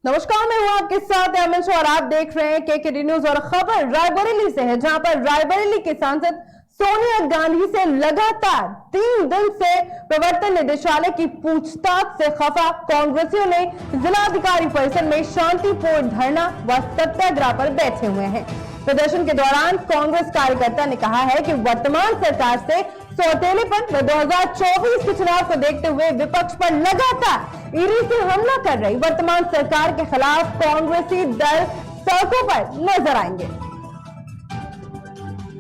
नमस्कार, मैं हूं आपके साथ अमित और आप देख रहे हैं केकेडी न्यूज। और खबर रायबरेली से है, जहां पर रायबरेली के सांसद सोनिया गांधी से लगातार 3 दिन से प्रवर्तन निदेशालय की पूछताछ से खफा कांग्रेसियों ने जिलाधिकारी परिसर में शांतिपूर्ण धरना व सत्याग्रह पर बैठे हुए हैं। प्रदर्शन के दौरान कांग्रेस कार्यकर्ता ने कहा है कि वर्तमान सरकार से सौतेलेपन व 2024 के चुनाव को देखते हुए विपक्ष पर लगातार ईडी से हमला कर रही वर्तमान सरकार के खिलाफ कांग्रेसी दल सड़कों पर नजर आएंगे।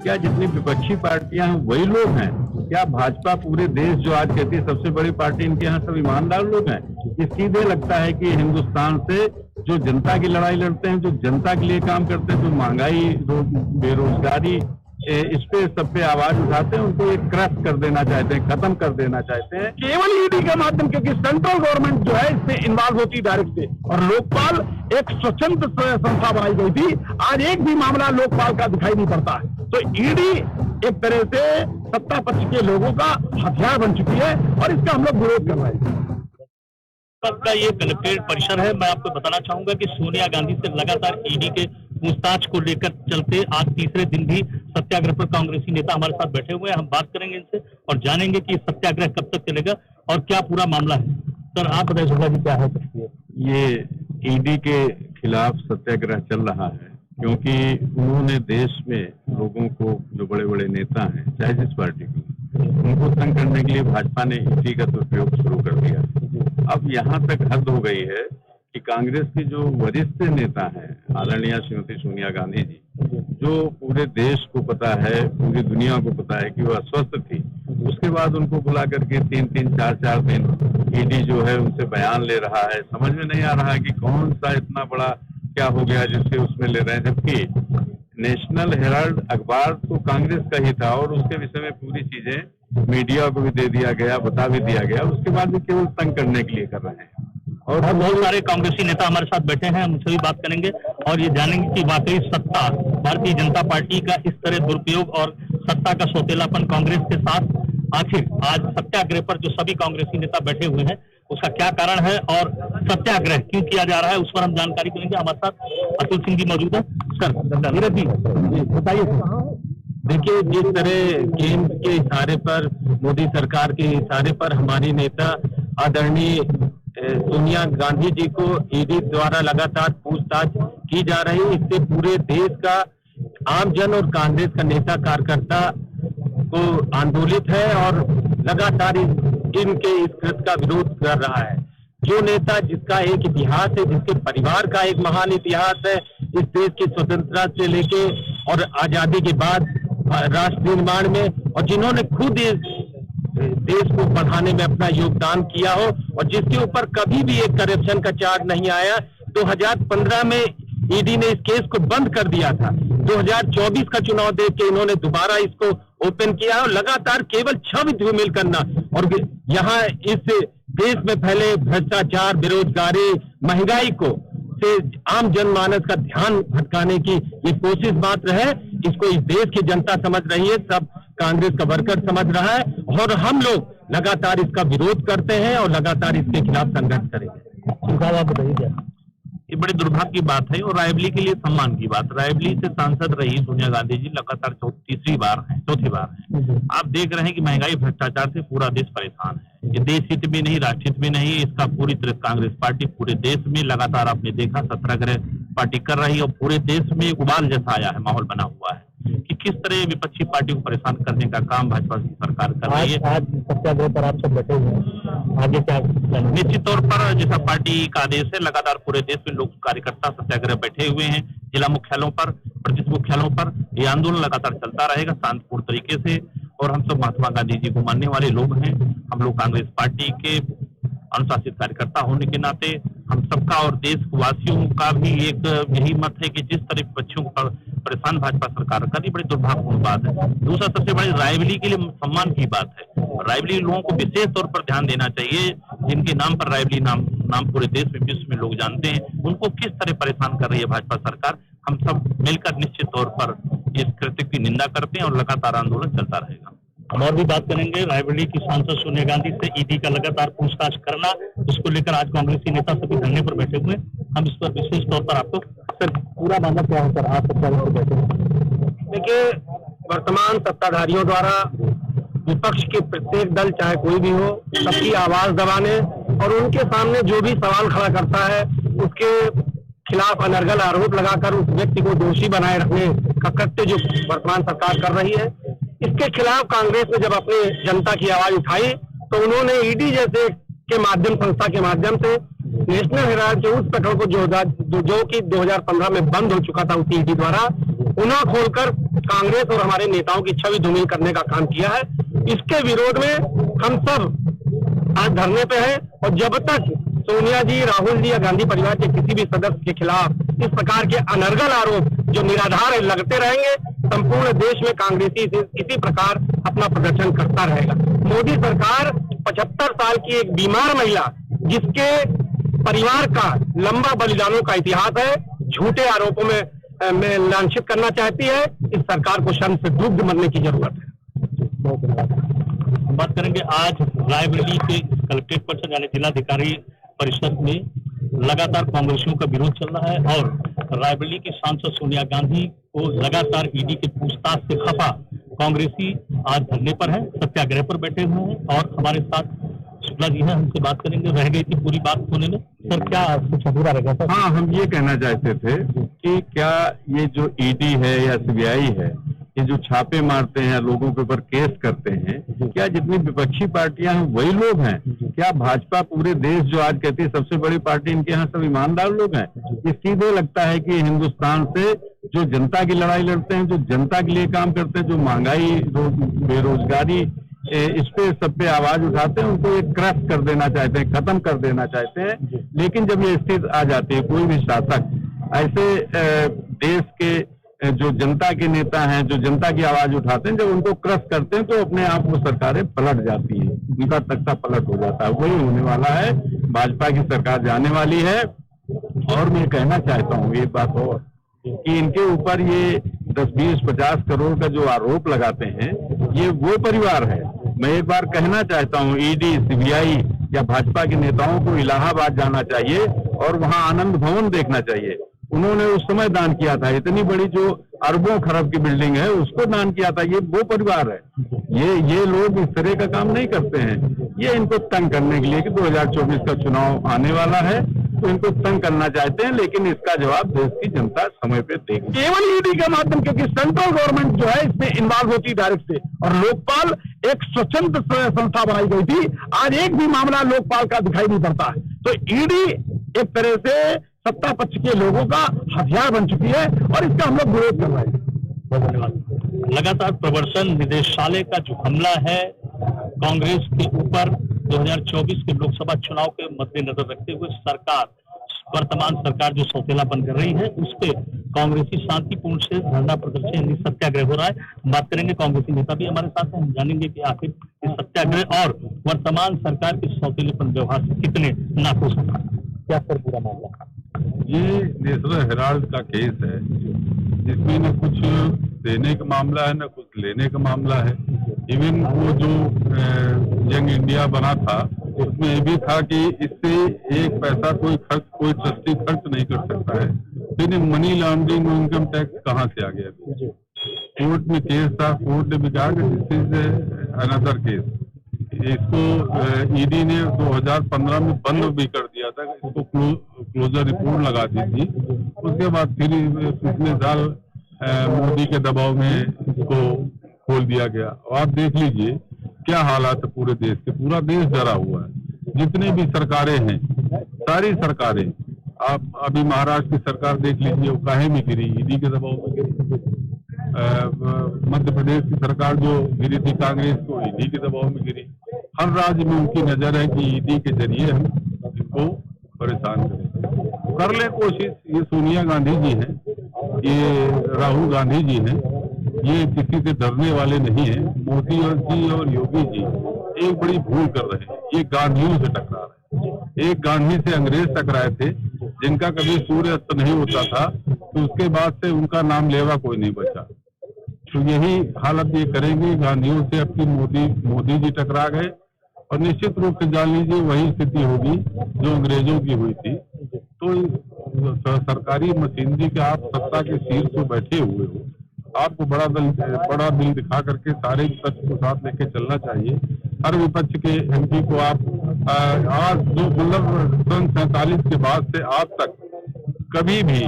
क्या जितनी विपक्षी पार्टियां हैं वही लोग हैं? क्या भाजपा पूरे देश जो आज कहती है सबसे बड़ी पार्टी, इनके यहाँ सब ईमानदार लोग हैं? ये सीधे लगता है कि हिंदुस्तान से जो जनता की लड़ाई लड़ते हैं, जो जनता के लिए काम करते हैं, जो महंगाई, बेरोजगारी, इस पे सब पे आवाज उठाते हैं, उनको एक क्रश कर देना चाहते हैं, खत्म कर देना चाहते हैं केवल ईडी के माध्यम, क्योंकि सेंट्रल गवर्नमेंट जो है इससे इन्वॉल्व होती है डायरेक्ट से। और लोकपाल एक स्वतंत्र संस्था बनाई गई थी, आज एक भी मामला लोकपाल का दिखाई नहीं पड़ता है। तो ईडी एक तरह से सत्ता पक्ष के लोगों का हथियार बन चुकी है और इसका हम लोग विरोध कर रहे हैं। का ये कलेक्ट्रेट परिसर है। मैं आपको बताना चाहूंगा कि सोनिया गांधी से लगातार ईडी के पूछताछ को लेकर चलते आज तीसरे दिन भी सत्याग्रह पर कांग्रेसी नेता हमारे साथ बैठे हुए हैं। हम बात करेंगे इनसे और जानेंगे कि सत्याग्रह कब तक चलेगा और क्या पूरा मामला है। सर, आप बताइए शुक्ला जी, क्या है? ये ईडी के खिलाफ सत्याग्रह चल रहा है क्योंकि उन्होंने देश में लोगों को, जो बड़े बड़े नेता हैं चाहे जिस पार्टी की, उनको तंग करने के लिए भाजपा ने ईडी का दुरुपयोग शुरू कर दिया। अब यहाँ तक हद हो गई है कि कांग्रेस के जो वरिष्ठ नेता हैं, आदरणीय श्रीमती सोनिया गांधी जी, जो पूरे देश को पता है, पूरी दुनिया को पता है कि वो अस्वस्थ थी, उसके बाद उनको बुला करके 3-3, 4-4 दिन ईडी जो है उनसे बयान ले रहा है। समझ में नहीं आ रहा है कि कौन सा इतना बड़ा क्या हो गया जिससे उसमें ले रहे हैं, जबकि नेशनल हेराल्ड अखबार तो कांग्रेस का ही था और उसके विषय में पूरी चीजें मीडिया को भी दे दिया गया, बता भी दिया गया, उसके बाद भी केवल तंग करने के लिए कर रहे हैं। और बहुत सारे कांग्रेसी नेता हमारे साथ बैठे हैं, हम उनसे भी बात करेंगे और ये जानेंगे कि वाकई सत्ता, भारतीय जनता पार्टी का इस तरह दुरुपयोग और सत्ता का सौतेलापन कांग्रेस के साथ, आखिर आज सत्याग्रह पर जो सभी कांग्रेसी नेता बैठे हुए हैं उसका क्या कारण है और सत्याग्रह क्यों किया जा रहा है, उस पर हम जानकारी करेंगे। हमारे साथ अतुल सिंह जी मौजूद है। सर, नीरज जी बताइए। देखिए, जिस तरह केंद्र के इशारे पर, मोदी सरकार के इशारे पर हमारी नेता आदरणीय सोनिया गांधी जी को ईडी द्वारा लगातार पूछताछ की जा रही है, इससे पूरे देश का आमजन और कांग्रेस का नेता कार्यकर्ता को आंदोलित है और लगातार इनके इस कृत्य का विरोध कर रहा है। जो नेता जिसका एक इतिहास है, जिसके परिवार का एक महान इतिहास है, इस देश की स्वतंत्रता से लेके और आजादी के बाद राष्ट्र निर्माण में, और जिन्होंने खुद इस देश को बढ़ाने में अपना योगदान किया हो और जिसके ऊपर कभी भी एक करप्शन का चार्ज नहीं आया। 2015 में ईडी ने इस केस को बंद कर दिया था। 2024 का चुनाव देख के इन्होंने दोबारा इसको ओपन किया और लगातार केवल छवि धूमिल करना और यहाँ इस देश में फैले भ्रष्टाचार, बेरोजगारी, महंगाई को से आम जनमानस का ध्यान भटकाने की ये कोशिश मात्र है। इसको इस देश की जनता समझ रही है, सब कांग्रेस का वर्कर समझ रहा है और हम लोग लगातार इसका विरोध करते हैं और लगातार इसके खिलाफ संघर्ष करेंगे। ये बड़ी दुर्भाग्य की बात है और रायबरेली के लिए सम्मान की बात। रायबरेली से सांसद रही सोनिया गांधी जी लगातार चौथी बार है। आप देख रहे हैं कि महंगाई, भ्रष्टाचार से पूरा देश परेशान है। ये देश हित में नहीं, राष्ट्र हित में नहीं, इसका पूरी तरह कांग्रेस पार्टी पूरे देश में लगातार आपने देखा सत्याग्रह पार्टी कर रही है और पूरे देश में उबाल जैसा आया है, माहौल बना हुआ है कि किस तरह विपक्षी पार्टी को परेशान करने का काम भाजपा की सरकार कर रही है। आज सत्याग्रह पर आप सब बैठे हुए हैं, आगे क्या? निश्चित तौर पर जैसा पार्टी का आदेश है, लगातार पूरे देश में लोग कार्यकर्ता सत्याग्रह बैठे हुए हैं। जिला मुख्यालयों पर, प्रदेश मुख्यालयों पर ये आंदोलन लगातार चलता रहेगा शांतिपूर्ण तरीके से। और हम सब महात्मा गांधी जी को मानने वाले लोग हैं। हम लोग कांग्रेस पार्टी के अनुशासित कार्यकर्ता होने के नाते हम सबका और देशवासियों का भी एक यही मत है कि जिस तरह बच्चों को परेशान भाजपा सरकार कर रही, बड़ी दुर्भाग्यपूर्ण बात है। दूसरा सबसे बड़ी रायबरेली के लिए सम्मान की बात है। रायबरेली लोगों को विशेष तौर पर ध्यान देना चाहिए, जिनके नाम पर रायबरेली नाम पूरे देश में, विश्व में लोग जानते हैं, उनको किस तरह परेशान कर रही है भाजपा सरकार। हम सब मिलकर निश्चित तौर पर इस कृत्य की निंदा करते हैं और लगातार आंदोलन चलता रहेगा। हम और भी बात करेंगे। रायबरेली की सांसद सोनिया गांधी से ईडी का लगातार पूछताछ करना, उसको लेकर आज कांग्रेसी नेता सभी धरने पर बैठे हुए। हम इस पर विशेष तौर पर आपको सर पूरा मामला क्या है सर, आप सत्ताधारी से बैठे हैं? देखिए, वर्तमान सत्ताधारियों द्वारा विपक्ष के प्रत्येक दल चाहे कोई भी हो, सबकी आवाज दबाने और उनके सामने जो भी सवाल खड़ा करता है उसके खिलाफ अनर्गल आरोप लगाकर उस व्यक्ति को दोषी बनाए रखने का कृत्य जो वर्तमान सरकार कर रही है, इसके खिलाफ कांग्रेस ने जब अपनी जनता की आवाज उठाई तो उन्होंने ईडी जैसे के माध्यम, संस्था के माध्यम से नेशनल हेराल्ड के उस प्रकरण को जो कि 2015 में बंद हो चुका था उसी ईडी द्वारा, पुनः खोलकर कांग्रेस और हमारे नेताओं की छवि धूमिल करने का काम किया है। इसके विरोध में हम सब आज धरने पे हैं और जब तक सोनिया जी, राहुल जी या गांधी परिवार के किसी भी सदस्य के खिलाफ इस प्रकार के अनर्गल आरोप जो निराधार है लगते रहेंगे, संपूर्ण देश में कांग्रेसी इसी प्रकार अपना प्रदर्शन करता रहेगा। मोदी सरकार 75 साल की एक बीमार महिला जिसके परिवार का लंबा बलिदानों का इतिहास है, झूठे आरोपों में लांछित करना चाहती है। इस सरकार को शर्म से दुग्ध मरने की जरूरत है। बात करेंगे आज रायबरेली के कलेक्ट्रेट परिषद यानी जिलाधिकारी परिषद में लगातार कांग्रेसियों का विरोध चल रहा है और रायबरेली की सांसद सोनिया गांधी को लगातार ईडी के पूछताछ से खफा कांग्रेसी आज धरने पर है, सत्याग्रह पर बैठे हुए हैं और हमारे साथ शुक्ला जी हैं, हमसे बात करेंगे। रह गई थी पूरी बात होने में, सर क्या कुछ अधूरा रह गया सर? हाँ, हम ये कहना चाहते थे कि क्या ये जो ईडी है या सीबीआई है, ये जो छापे मारते हैं, लोगों के ऊपर केस करते हैं, क्या जितनी विपक्षी पार्टियां हैं वही लोग हैं? क्या भाजपा पूरे देश जो आज कहती है सबसे बड़ी पार्टी, इनके यहाँ सब ईमानदार लोग हैं? ये सीधे लगता है कि हिंदुस्तान से जो जनता की लड़ाई लड़ते हैं, जो जनता के लिए काम करते हैं, जो महंगाई, बेरोजगारी, इस पे सब पे आवाज उठाते हैं, उनको एक क्रश कर देना चाहते हैं, खत्म कर देना चाहते हैं। लेकिन जब ये स्थिति आ जाती है, कोई भी शासक ऐसे देश के जो जनता के नेता हैं, जो जनता की आवाज उठाते हैं, जब उनको क्रश करते हैं तो अपने आप वो सरकारें पलट जाती है, उनका तख्ता पलट हो जाता है। वही होने वाला है, भाजपा की सरकार जाने वाली है। और मैं कहना चाहता हूँ एक बात और कि इनके ऊपर ये 10, 20, 50 करोड़ का जो आरोप लगाते हैं, ये वो परिवार है। मैं एक बार कहना चाहता हूँ, ईडी, सीबीआई या भाजपा के नेताओं को इलाहाबाद जाना चाहिए और वहां आनंद भवन देखना चाहिए। उन्होंने उस समय दान किया था, इतनी बड़ी जो अरबों खरब की बिल्डिंग है उसको दान किया था। ये वो परिवार है। ये लोग इस तरह का काम नहीं करते हैं। ये इनको तंग करने के लिए कि 2024 का चुनाव आने वाला है तो इनको तंग करना चाहते हैं, लेकिन इसका जवाब देश की जनता समय पे देगी। केवल ईडी के माध्यम, क्योंकि सेंट्रल गवर्नमेंट जो है इसमें इन्वॉल्व होती है डायरेक्ट से, और लोकपाल एक स्वतंत्र संस्था बनाई गई थी। आज एक भी मामला लोकपाल का दिखाई नहीं पड़ता है। तो ईडी एक तरह से सत्ता पक्ष के लोगों का हथियार बन चुकी है और इसका हम लोग विरोध कर रहे हैं। बहुत धन्यवाद। लगातार प्रवर्तन निदेशालय का जो हमला है कांग्रेस के ऊपर 2024 के लोकसभा चुनाव के मद्देनजर रखते हुए सरकार, वर्तमान सरकार जो सौतेला बन कर रही है, उस पे कांग्रेसी शांतिपूर्ण से धरना प्रदर्शन यानी सत्याग्रह हो रहा है। बात करेंगे, कांग्रेसी नेता भी हमारे साथ हैं, हम जानेंगे कि आखिर इस सत्याग्रह और वर्तमान सरकार के सौतेलेपन व्यवहार से कितने नाखुश हैं। क्या सर पूरा मामला? ये नेशनल हेराल्ड का केस है, जिसमें न कुछ देने का मामला है, न कुछ लेने का मामला है। इवन वो जो यंग इंडिया बना था, उसमें ये भी था कि इससे एक पैसा कोई ट्रस्टी खर्च नहीं कर सकता है। फिर मनी लॉन्ड्रिंग और इनकम टैक्स कहाँ से आ गया? कोर्ट में केस था, कोर्ट ने भी कहा कि दिस इज अनदर केस। इसको ईडी ने 2015 में बंद भी कर दिया था, इसको क्लोजर रिपोर्ट लगा दी थी। उसके बाद फिर पिछले साल मोदी के दबाव में इसको खोल दिया गया। और आप देख लीजिए क्या हालात है पूरे देश के। पूरा देश डरा हुआ है। जितने भी सरकारें हैं, सारी सरकारें, आप अभी महाराष्ट्र की सरकार देख लीजिए, वो काहे में गिरी? ईडी के दबाव में गिरी। मध्य प्रदेश की सरकार जो गिरी थी कांग्रेस को, ईडी के दबाव में गिरी। हर राज्य में उनकी नजर है कि ईडी के जरिए हम इनको परेशान करें। कर ले कोशिश। ये सोनिया गांधी जी हैं, ये राहुल गांधी जी हैं, ये किसी से डरने वाले नहीं हैं। मोदी जी और योगी जी एक बड़ी भूल कर रहे हैं। ये गांधियों से टकरा रहे हैं। एक गांधी से अंग्रेज टकराए थे, जिनका कभी सूर्य अस्त नहीं होता था, तो उसके बाद से उनका नाम लेवा कोई नहीं बचा। तो यही हालत ये करेंगे। गांधियों से अपनी मोदी जी टकरा गए और निश्चित रूप से जान लीजिए वही स्थिति होगी जो अंग्रेजों की हुई थी। तो सरकारी मशीनरी के आप सत्ता के शीर्ष पे बैठे हुए हो, आपको बड़ा दिल दिखा करके सारे विपक्ष को साथ लेके चलना चाहिए। हर विपक्ष के एमपी को आप आज जो मतलब सन 47 के बाद से आज तक कभी भी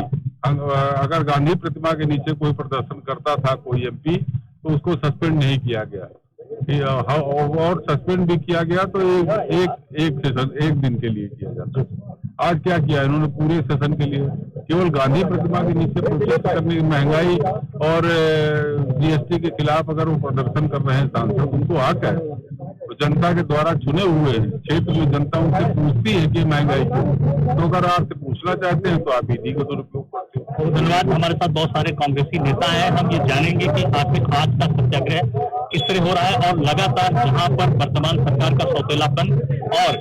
अगर गांधी प्रतिमा के नीचे कोई प्रदर्शन करता था कोई एमपी तो उसको सस्पेंड नहीं किया गया, और सस्पेंड भी किया गया तो एक सेशन एक दिन के लिए किया जाता। आज क्या किया इन्होंने पूरे सेशन के लिए केवल गांधी प्रतिमा के नीचे प्रोटेस्ट करने, महंगाई और जीएसटी के खिलाफ अगर वो प्रदर्शन कर रहे हैं सांसद, उनको हक है, तो जनता के द्वारा चुने हुए क्षेत्र में जनता उनसे पूछती है कि महंगाई क्यों, तो अगर आपसे पूछना चाहते हैं तो आप ईडी का दुरुपयोग करते हो। धन्यवाद। हमारे साथ बहुत सारे कांग्रेसी नेता हैं, हम ये जानेंगे कि आखिर आज का सत्याग्रह किस तरह हो रहा है और लगातार जहां पर वर्तमान सरकार का सौतेलापन और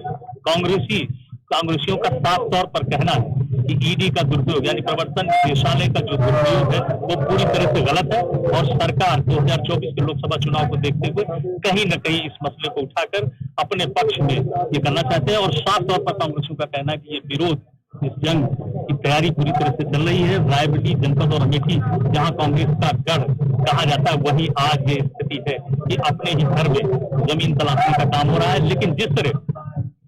कांग्रेसियों का साफ तौर पर कहना है कि ईडी का दुरुपयोग यानी प्रवर्तन निदेशालय का जो दुरुपयोग है वो पूरी तरह से गलत है और सरकार 2024 के लोकसभा चुनाव को देखते हुए कहीं न कहीं इस मसले को उठाकर अपने पक्ष में ये करना चाहते हैं। और साफ तौर पर कांग्रेसियों का कहना है कि ये विरोध, इस जंग की तैयारी पूरी तरह से चल रही है। रायबरेली जनपद और अमेठी जहां कांग्रेस का गढ़ कहा जाता है, वही आज ये स्थिति है कि अपने ही घर में जमीन तलाशने का काम हो रहा है। लेकिन जिस तरह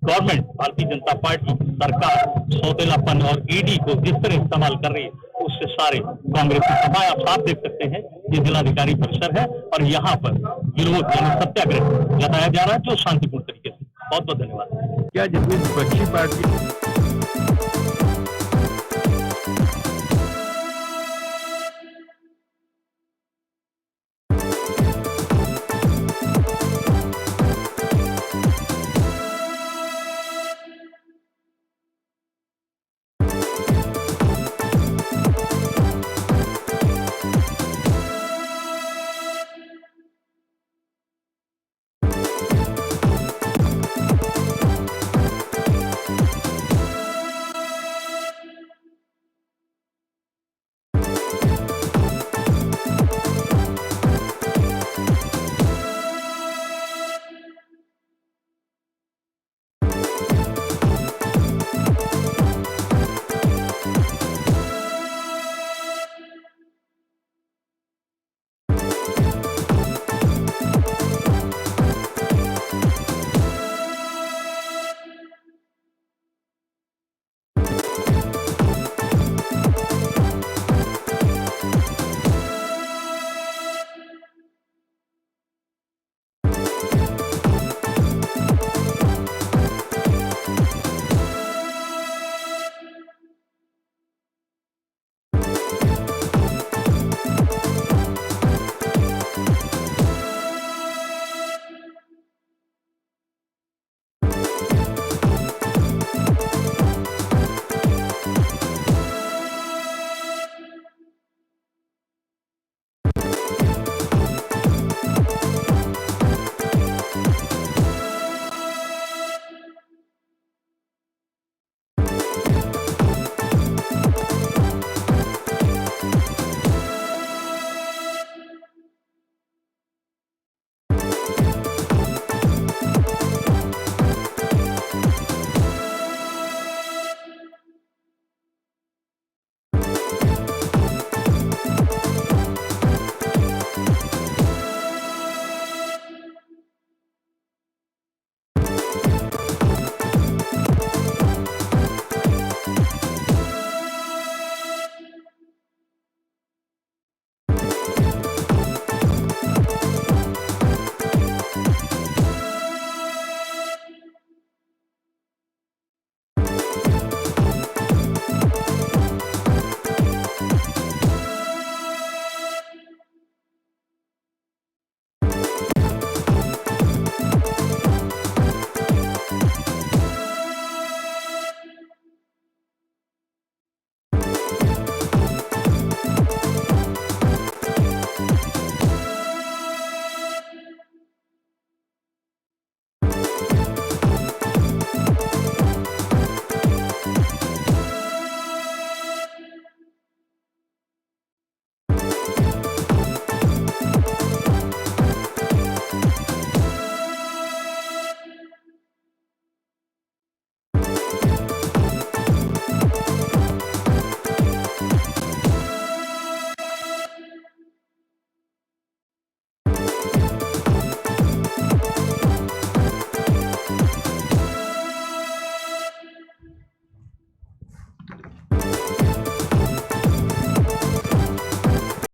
गवर्नमेंट, भारतीय जनता पार्टी सरकार सौतेलापन और ईडी को जिस तरह इस्तेमाल कर रही है उससे सारे कांग्रेस की सभा आप साफ देख सकते हैं। ये जिलाधिकारी परिसर है और यहाँ पर विरोध यानी सत्याग्रह जताया जा रहा है जो शांतिपूर्ण तरीके से। बहुत बहुत धन्यवाद। क्या जितनी विपक्षी पार्टी